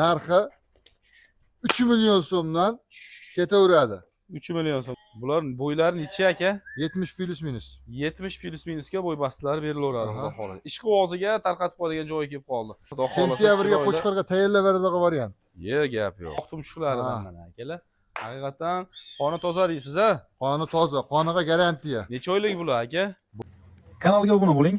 narxi 3 million so'mdan ketaveradi. 3 million so'm. Bular bo'ylari necha aka? 70 plus minus. 70 plus minusga bo'y bastilari berilaveradi Aha. xudo xohlasa. Ish qo'ziga tarqatib qo'yadigan joyi kelib qoldi. Xudo xohlasa Sentyabrga Qo'chqorga tayyorlab beradigan variant. gap yo'q. Vaqtim shulardan mana akalar. Haqiqatan qoni toza deysiz a? Qoni toza, qoniga garantiya. Necha oylik bular aka? Kanalga obuna bo'ling,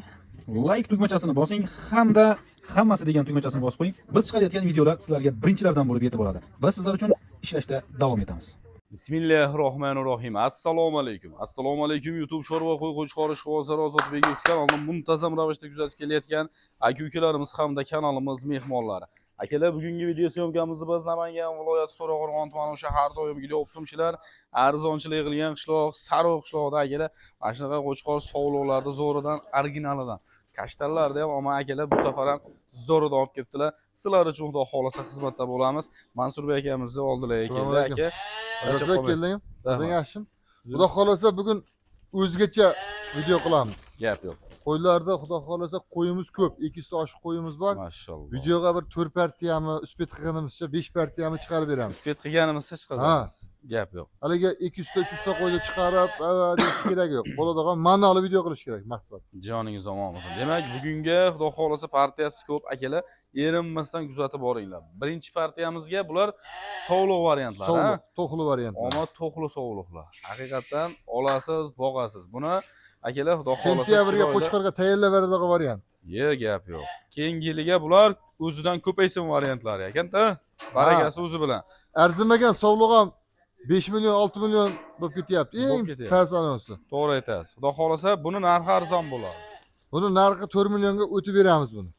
like tugmachasini bosing hamda hammasi degan tugmachasini bosib qo'ying. Biz chiqarayotgan videolar sizlarga birinchilardan bo'lib yetib boradi. Biz sizlar uchun ishlashda davom etamiz. Bismillahirrohmanirrohim. Assalomu alaykum. Assalomu alaykum YouTube Sho'rva qo'y qo'chqorish hozir Ozodbek kanalini muntazam ravishda kuzatib kelayotgan aka-ukalarimiz hamda kanalimiz mehmonlari. Akalar, bugungi video syomkamizni biz Namangan viloyati To'raqo'rg'on tumani shahar doimgidek optimchilar, arzonchilik qilgan qishloq, Sariq qishloqda akalar, mana shunaqa qo'chqor sovliqlarni zo'ridan, originalidan kashtanlarni ham ama akalar bu safar ham zo'ridan olib kelibdilar. Sizlar uchun xudo xolasa xizmatda bo'lamiz. Mansurbek akamizni oldilariga keldi aka. Ozodbek kelding? O'zing yaxshimi? Xudo xolasa bugun o'zgacha video qilamiz. Gap yo'q. Qo'ylarda xudo xolasa qo'yimiz ko'p. 200 ta oshiq qo'yimiz bor. Maşallah. Videoga bir 4 partiyami, uspet qilganimizcha 5 partiyami chiqarib beramiz. Uspet qilganimizcha chiqazamiz. Gap yo'q. Haliga 200 ta 300 ta qo'yni chiqarib, deyish kerak yo'q. Bo'ladigan ma'noli video qilish kerak maqsad. Joningiz omon bo'lsin. Demak, bugungi xudo xolasa partiyasi ko'p akalar. Erinmasdan kuzatib boringlar. Birinchi partiyamizga bular sovliq variantlari, ha? Sovliq, to'xli variantlar. Omad to'xli sovliqlar. Haqiqatan olasiz, boqasiz. Buni akalar xudo xolasa Sentyabrga Qo'chqorga tayyorlab beradigan variant. Gap yo'q. Keyingi yiliga bular o'zidan ko'paysin variantlari ekan-da. Barakasi o'zi bilan. Arzimagan sovliq ham 5 million, 6 million bo'lib ketyapti. Eng past anonsi. To'g'ri aytasiz. Xudo xolasa buni narxi arzon bo'ladi. Buni narxi 4 millionga o'tib beramiz buni.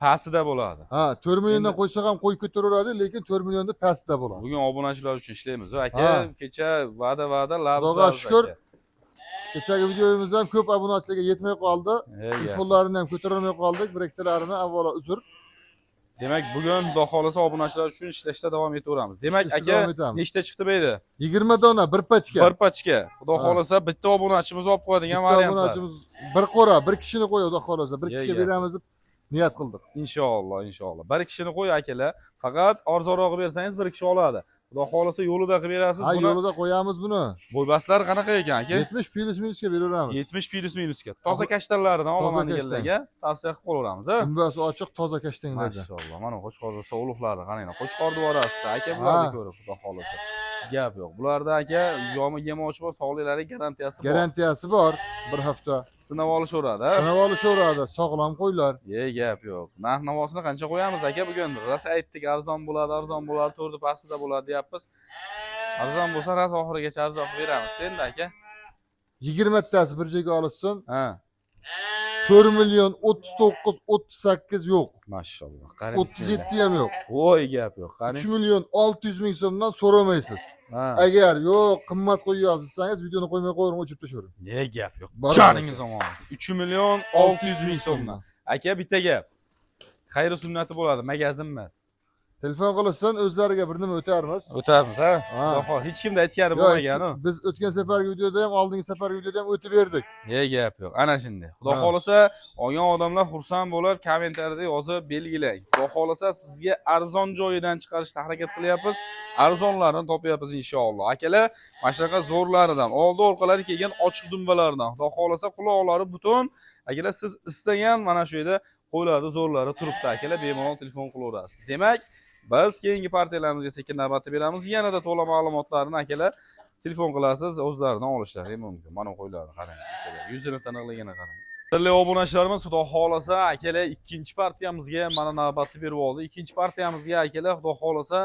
Pastida bo'ladi. Ha, 4 milliondan qo'ysak ham qo'y ko'taraveradi, lekin 4 millionda pastda bo'ladi. Bugun obunachilar uchun ishlaymiz. Aka, kecha va'da labz. Xudoga shukr. Kechagi videomiz ham ko'p obunachilarga yetmay qoldi. Telefonlarini ham ko'tarolmay qoldik. Bir ikkitalarini avvalo uzr. Demak, bugun xudo xolasa obunachilar uchun ishlashda davom etaveramiz. Demak, aka, nechta chiqdi bu yerda? 20 dona bir pachka. Bir pachka. Xudo xolasa bitta obunachimiz olib qo'yadigan variantlar. Obunachimiz bir qo'ra, bir kishini qo'y, xudo xolasa. Bir kishiga beramiz deb niyat qildik. Inshaalloh, inshaalloh. Bir kishini qo'y akalar. Faqat arzonroq bersangiz bir kishi oladi. Xudo xolasa yo'lida qilib berasiz buni. Ha, yo'lida qo'yamiz buni. Bo'ybaslar qanaqa ekan aka? 70 plus minusga beraveramiz. 70 plus minusga. Toza kashtanlardan olaman deganlarga tavsiya qilib qo'yaveramiz, ha? Dumbasi ochiq, toza kashtanlardan. Maşallah. Mana Qo'chqorda sovliqlari qaranglar. Qo'chqor dvorasi aka bularni ko'rib xudo xolasa. Gap yo'q. Bularda aka yemoqchi bo'lsa sog'liklari garantiyasi bor. Garantiyasi bor. Bir hafta Sinab olishaveradi, ha? Sinab olishaveradi. Sog'lom qo'ylar. Gap yo'q. Narx-navosini qancha qo'yamiz aka bugun? Rosa aytdik, arzon bo'ladi, to'rdi pastida bo'ladi deyapmiz. Arzon bo'lsa raz oxirigacha arzon beramiz. Endi aka 20 tasi bir joyga olinsin. Ha. 4 million 39 38 yo'q. Maşallah. 37 ham yo'q. Voy gap yo'q. Qani. 3 million 600 ming so'mdan so'ramaysiz. Agar yo'q, qimmat qo'yyapsiz desangiz, videoni qo'ymay qo'ying, o'chirib tashlang. Gap yo'q. Joningiz omon. 3 million 600 ming so'mdan. Aka, bitta gap. Xayri sunnati bo'ladi, magazin emas. Telefon qilsan o'zlariga bir nima o'tarmiz. O'tamiz, ha? Xudo hech kimda aytgani bo'lmagan-ku. Biz o'tgan safargi videoda ham, oldingi safargi videoda ham o'tib berdik. Gap yo'q. Ana shunday. Xudo xolasa olgan odamlar xursand bo'lar, kommentariyada yozib belgilang. Xudo xolasa sizga arzon joyidan chiqarishga harakat qilyapmiz. Arzonlarni topyapmiz inshaalloh. Akalar, mana shunaqa zo'rlaridan, oldi orqalari kelgan ochiq dumbalardan, xudo xolasa quloqlari butun. Akalar, siz istagan mana shu yerda qo'ylarni zo'rlari turibdi akalar, bemalol telefon qilaverasiz. Demak, biz keyingi partiyalarimizga sekin navbatda beramiz. Yanada to'liq ma'lumotlarni akalar telefon qilasiz, o'zlaridan olishlari mumkin. Mana qo'ylarni qarang akalar, yuzini taniqligini qarang. Qadrli obunachilarimiz, xudo xolasa akalar ikkinchi partiyamizga mana navbatni berib oldi. Ikkinchi partiyamizga akalar xudo xolasa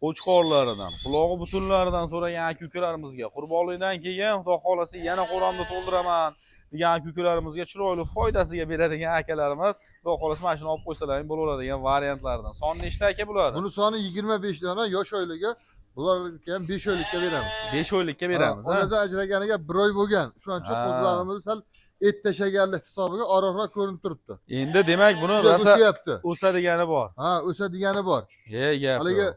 qo'chqorlaridan, qulog'i butunlaridan so'ragan aka-ukalarimizga qurbonlikdan keyin xudo xolasa yana qo'ramni to'ldiraman degan aka-ukalarimizga chiroyli foydasiga beradigan akalarimiz xudo xolasa mana shuni olib qo'ysalaring bo'laveradigan variantlardan. Soni nechta aka bular? Buni soni 25 dona, yosh oyligi. Bularga ham 5 oylikka beramiz. 5 oylikka beramiz, ha? Onadan ajraganiga 1 oy bo'lgan. Shuning uchun qo'zlarimiz sal et tashaganlik hisobiga oroqroq ko'rinib turibdi. Endi demak buni rosa o'sadigani bor. Ha, o'sadigani bor. Gap. Haliga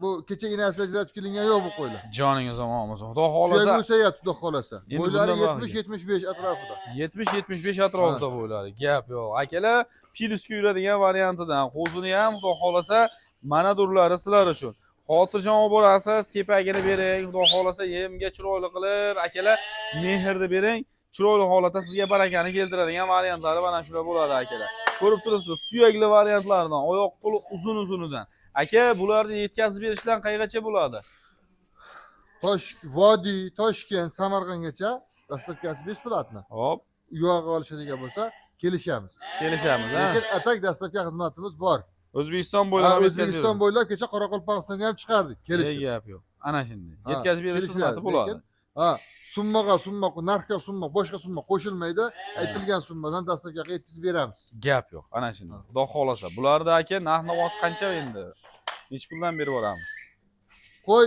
bu kecha inasida ajratib kelingan yo'q bu qo'ylar. Joningiz omon bo'lsin. Xudo xolasa. Suyak o'sayapti, xudo xolasa. Bo'ylari 70-75 atrofida. 70-75 atrofida bo'ylari. Gap yo'q. Akalar, pilusga yuradigan variantidan qo'zini ham xudo xolasa mana durlari sizlar uchun. Xotirjam olib borasiz, kepagini bering, xudo xolasa yemga chiroyli qilib, akalar mehrni bering. Chiroyli holatda sizga barakani keltiradigan variantlari mana shular bo'ladi akalar. Ko'rib turibsiz, suyakli variantlardan, oyoq qo'li uzun-uzunidan. Aka, bularni yetkazib berishdan qaygacha bo'ladi? Vodiy, Toshkent, Samarqandgacha dastlabkasi 5 platni. Hop, Uyog'i olishadigan bo'lsa, kelishamiz. kelishamiz, ha. Lekin atak dastlabki xizmatimiz bor. O'zbekiston bo'ylab O'zbekiston bo'ylab kecha Qoraqalpog'istonga ham chiqardik. Kelishib. gap yo'q. Ana shunday. Yetkazib berish kelishiladi. xizmati bo'ladi. Lekin, summa, narxga summa, boshqa summa qo'shilmaydi. Aytilgan summadan dastlabki yetkazib beramiz. Gap yo'q. Ana shunday. Xudo xolasa. Bularda aka narx-navosi qancha endi? Nech puldan berib boramiz? Qo'y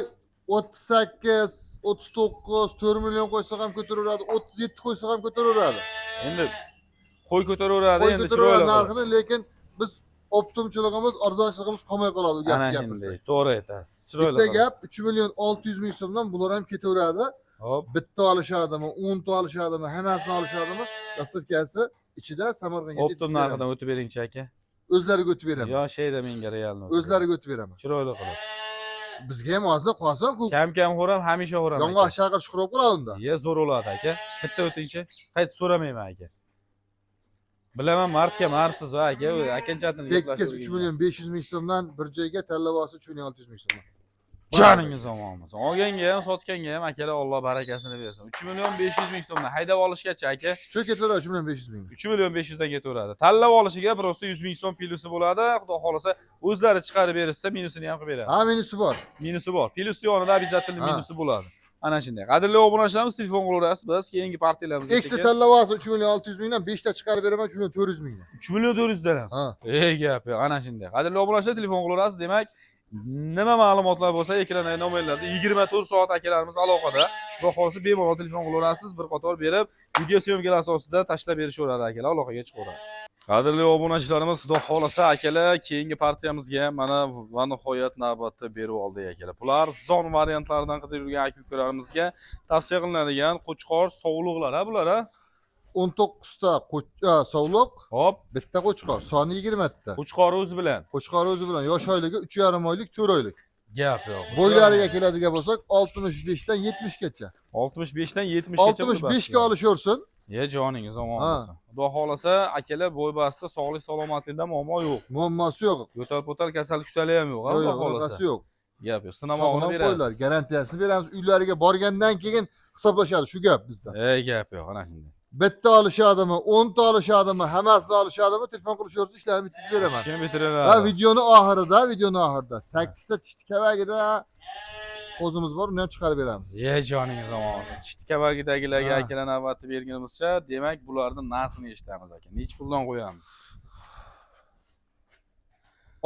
38, 39, 4 million qo'ysa ham ko'taraveradi, 37 qo'ysa ham ko'taraveradi. Endi qo'y ko'taraveradi, Qo'y endi ko'taraveradi chiroyli. narxini, lekin biz optimchiligimiz, arzonchiligimiz qolmay qoladi u Ana gapni shunday. To'g'ri aytasiz. Chiroyli. Bitta gap 3 million 600 ming so'mdan bular ham ketaveradi. Hop. Bitta olishadimi, 10 ta olishadimi, hammasini olishadimi? Dastlabkasi ichida Samarqandga Optim narxidan o'tib beringchi aka. o'zlariga o'tib beraman. Yo shayda menga realni. O'zlariga o'tib beraman. Chiroyli qilib. Bizga ham hozir qolsa-ku. Kam xo'ram, hamisha xo'ram. Yong'oq shaqir shuqroq bo'ladi unda. Ye, zo'r bo'ladi aka. Bitta o'tingchi. Qaytib so'ramayman aka. Bilaman, martga marsiz va aka, akanchasini Tekis 3 million 500 ming so'mdan bir joyga tanlab olsa 3 million 600 ming so'mdan. Joningiz omon bo'lsin. Olganga ham, sotganga ham akalar Alloh barakasini bersin. 3 million 500 ming so'mdan haydab olishgacha aka. Shu ketaveradi 3 million 500 ming. 3 million 500 dan ketaveradi. Tanlab olishiga prosta 100 ming so'm plusi bo'ladi. Xudo xolasa o'zlari chiqarib berishsa minusini ham qilib beradi. Ha, minusi bor. Minusi bor. Plus yonida обязательно minusi bo'ladi. Ana shunday. Qadrli obunachilarimiz, telefon qilaverasiz. Biz keyingi partiyalarimizni Ekstra tanlab olsa 3 million 600 mingdan 5 ta chiqarib beraman 3 million 400 mingdan. 3 million 400 dan ham. Ha. Gap yo'q. Ana shunday. Qadrli obunachilar, telefon qilaverasiz. Demak, nima ma'lumotlar bo'lsa ekrandagi nomerlarda 24 soat akalarimiz aloqada. Xudo xolasa bemalol telefon qilaverasiz, bir qator berib, video syomkalar asosida tashlab berishaveradi akalar, aloqaga chiqaverasiz. Qadrli obunachilarimiz, xudo xolasa akalar, keyingi partiyamizga mana va nihoyat navbatda berib oldik akalar. Bular zon variantlaridan qidirib yurgan aka-ukalarimizga tavsiya qilinadigan qo'chqor sovliqlar, ha bular, ha? 19 ta sovliq, Hop, bitta qo'chqor, soni 20 ta. qo'chqori o'zi bilan. Qo'chqor o'zi bilan yosh oyligi 3,5 oylik, 4 oylik. Gap yo'q. Bo'ylariga keladigan bo'lsak 65 dan 70 gacha. 65 dan 70 gacha. 65 ga olishaversin. Ye, joningiz omon bo'lsin. Xudo xolasa akalar bo'ybasida sog'lik salomatlikda muammo yo'q. Muammosi yo'q. Yo'tal-po'tal kasalliklari ham yo'q, ha, xudo Yo'q, xolasa. bunaqasi yo'q. Gap yo'q. Sinamog'ini Qo'ylar, beramiz. garantiyasini beramiz. Uylariga borgandan keyin hisoblashadi, shu gap bizda. Gap yo'q, ana shunday. Bitta olishadimi, 10 ta olishadimi, hammasini olishadimi, telefon qilishaversa ishlarni bitkazib beraman. Ishni Va bitiraveradi. videoni oxirida 8 ta tishti kavagida o'zimiz bor, uni ham chiqarib beramiz. Ye, joningiz omon. Chiti kabagidagilarga Ha. akalar navbatni berganimizcha, demak, bularni narxini eshitamiz aka. Nech puldan qo'yamiz?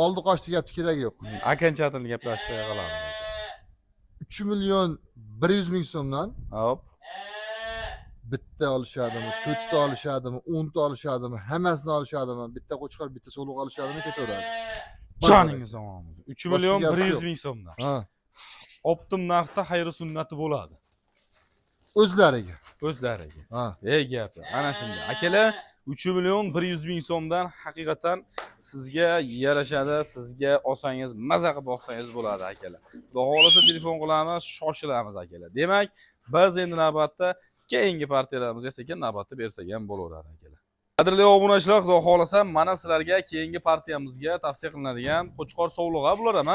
Oldi qochdi gapni keragi yo'q. Akanchasini gaplashib qo'ya qolamiz. 3 million 100 ming so'mdan Hop. bitta olishadimi, 4 ta olishadimi, 10 ta olishadimi, hammasini olishadimi, bitta qo'chqor, bitta sovliq olishadimi, ketaveradi. Joningiz omon. 3 million Boshqa gap 100 yo'q. ming so'mdan. Ha, Optim narxda xayri sunnati bo'ladi. o'zlariga. O'zlariga. Ha. Gap yo'q. Ana shunday. Akalar 3 million 100 ming so'mdan haqiqatan sizga yarashadi, sizga olsangiz, maza qilib boqsangiz bo'ladi akalar. Xudo xolasa telefon qilamiz, shoshilamiz akalar. Demak, biz endi navbatda keyingi partiyalarimiz sekin navbatda bersak ham bo'laveradi akalar. Qadrli obunachilar, xudo xolasa mana sizlarga keyingi partiyamizga tavsiya qilinadigan qo'chqor sovlig'i bular ham,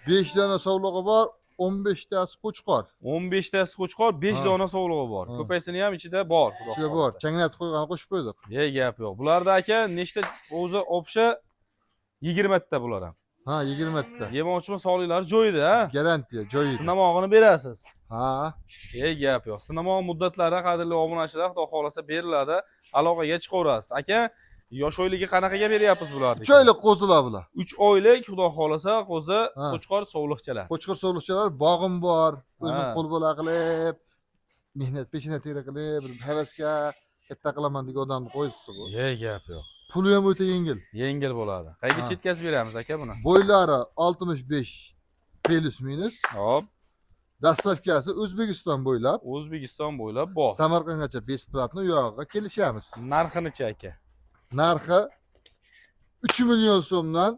5 dona sovlig'i bor, 15 tasi qo'chqor. 15 tasi qo'chqor, 5 Ha. dona sovlig'i bor. Ha. Ko'paysini ham ichida bor. xudo Ichida bor. xolasa. Changlatib qo'ygan qo'shib qo'ydik. Gap yo'q. Bularda aka nechta o'zi opsha 20 ta bular ham. Ha, 20 ta. Yemoqchimi sog'liklari joyida, ha? Garantiya, joyida. Sinamog'ini berasiz. Ha. Gap yo'q. Sinamog' muddatlari qadrli obunachilar, xudo xolasa beriladi. Aloqaga chiqaverasiz. Aka, yosh oyligi qanaqaga beryapmiz bularni? 3 oylik qo'zilar bular. 3 oylik, xudo xolasa, qo'zi Ha. qo'chqor sovliqchalar. Qo'chqor sovliqchalar bog'im bor. O'zim Ha. qo'l bola qilib, mehnat peshina teri qilib, bir havasga katta qilaman degan odamni qo'ysiz bu. Gap yo'q. Puli ham o'ta yengil. Yengil bo'ladi. Qayga Ha. chetkazib beramiz aka buni? Bo'ylari 65 plus minus. Hop, Dastlabkasi O'zbekiston bo'ylab O'zbekiston bo'ylab bor. Samarqandgacha besplatni u yog'iga kelishamiz. Narxini-chi aka? Narxi 3 million so'mdan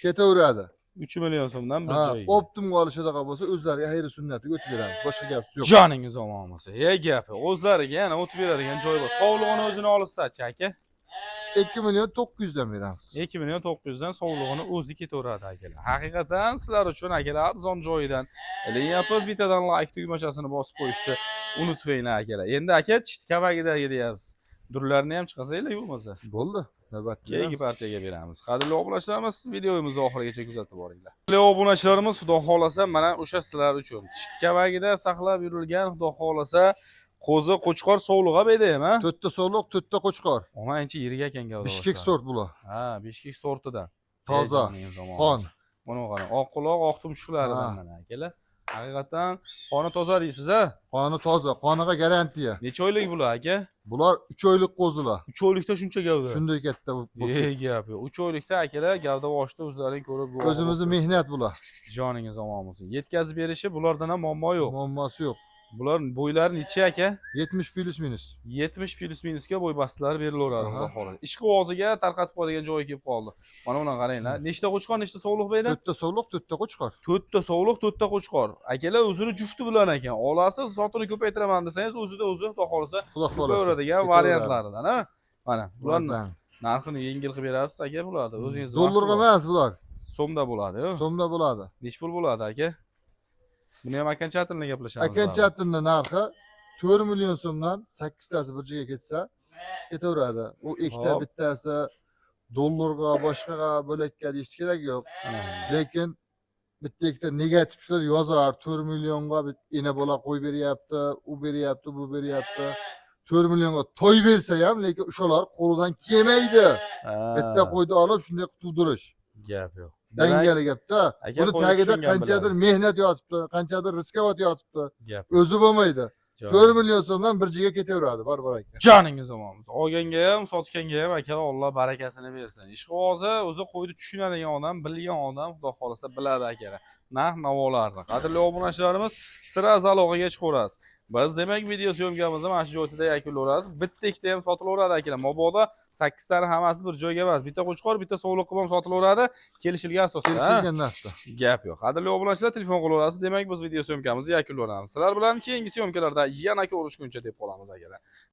ketaveradi. 3 million so'mdan bir Ha, joyga. optimum olishadaqa bo'lsa o'zlariga xayri sunnati o'tib beramiz. Boshqa gap yo'q. Joningiz omon bo'lsa. Gapi. O'zlariga yana o'tib beradigan joy bor. Sog'lig'ini o'zini olsa-chi aka. 2 million 900 dan beramiz. 2 million 900 dan sog'lig'ini o'zi ketaveradi akalar. Haqiqatan sizlar uchun akalar arzon joyidan ilyapmiz. Bittadan like tugmachasini bosib qo'yishni unutmanglar akalar. Endi aka tishti kavagidagi deyapsiz. Durlarni ham chiqasanglar bo'lmasa. Bo'ldi. Navbatda. Keyingi partiyaga beramiz. Qadrli obunachilarimiz, videomizni oxirigacha kuzatib boringlar. Qadrli obunachilarimiz, xudo xolasa mana o'sha sizlar uchun tishti kavagida saqlab yurilgan, xudo xolasa qo'zi, qo'chqor sog'lig'i bedaymi, ha? 4 ta so'liq, 4 ta qo'chqor. Omanchi yiriga ekan gavda. Bishkek sort bular. Ha, Bishkek sortidan. Toza, qon. Mana qarang, oq quloq, oq tumshuqlaridan mana akalar. Haqiqatan qoni toza deysiz, ha? Qoni toza, qoniga garantiya. Necha oylik bular aka? Bular 3 oylik qo'zilar. 3 oylikda shuncha gavda. Shunday katta Gap yo'q. 3 oylikda akalar gavda boshida o'zlaring ko'rib o'zimizni mehnat bular. Joningiz omon bo'lsin. Yetkazib berishi bulardan ham muammo yo'q. Muammosi yo'q. Bular bo'ylari necha aka? 70 plus minus. 70 plus minusga bo'y bastalari berilaveradi, Aha. xudo xohlasa. Ishqi og'ziga tarqatib qo'yadigan joyi kelib qoldi. Mana buni qaranglar. Nechta qo'chqor, nechta sog'liq beyda? 4 ta so'liq, 4 ta qo'chqor. 4 ta sog'liq, 4 ta qo'chqor. Akalar o'zini jufti bilan ekan. Olasiz, sotini ko'paytiraman desangiz, o'zida o'zi xudo xohlasa Xudo xohlasa. ko'raveradigan variantlaridan, ha? Mana bularni Mazan. narxini yengil qilib berasiz aka bularni. O'zingiz Dollarga emas bular. so'mda bo'ladi-ku. So'mda bo'ladi. Nech pul bo'ladi aka? Buni ham akan chatilni gaplashamiz. Akan chatinning narxi 4 million so'mdan 8 tasi bir joyga ketsa, ketaveradi. U ikkita Hop. bittasi dollarga, boshqaga bo'lakka deyish kerak yo'q. Lekin bitta ikkita negativlar yozar, 4 millionga ena bola qo'y beryapti, u beryapti, bu beryapti. 4 millionga to'y bersa ham, lekin o'shalar qo'lidan kelmaydi. Bitta qo'yni olib shunday qutudirish. Gap yo'q. Dangali gapda. Aka Buni qo'yni tagida tushungan qanchadir mehnat yotibdi, qanchadir riskovat yotibdi. Gap. O'zi bo'lmaydi. 4 million so'mdan bir joyga ketaveradi, bor aka. Joningiz omon bo'lsin. Olganga ham, sotganga ham aka Alloh barakasini bersin. Ishqibozi o'zi qo'yni tushunadigan odam, bilgan odam, xudo xolasa biladi akalar. Navolarni. Qadrli obunachilarimiz, sira zalog'iga chiqarasiz. Biz demak video syomkamizni mana shu joyda yakunlaymiz. Bitta ikkita ham sotilaveradi akalar. Mabodo 8 tani hammasi bir joyga emas. Bitta qo'chqor, bitta sog'liq qilib ham sotilaveradi. Kelishilgan asosda. Kelishilgan narxda. Gap yo'q. Qadrli obunachilar, telefon qilaverasiz. Demak biz video syomkamizni yakunlaymiz. Sizlar bilan keyingi syomkalarda yana ko'rishguncha deb qolamiz akalar.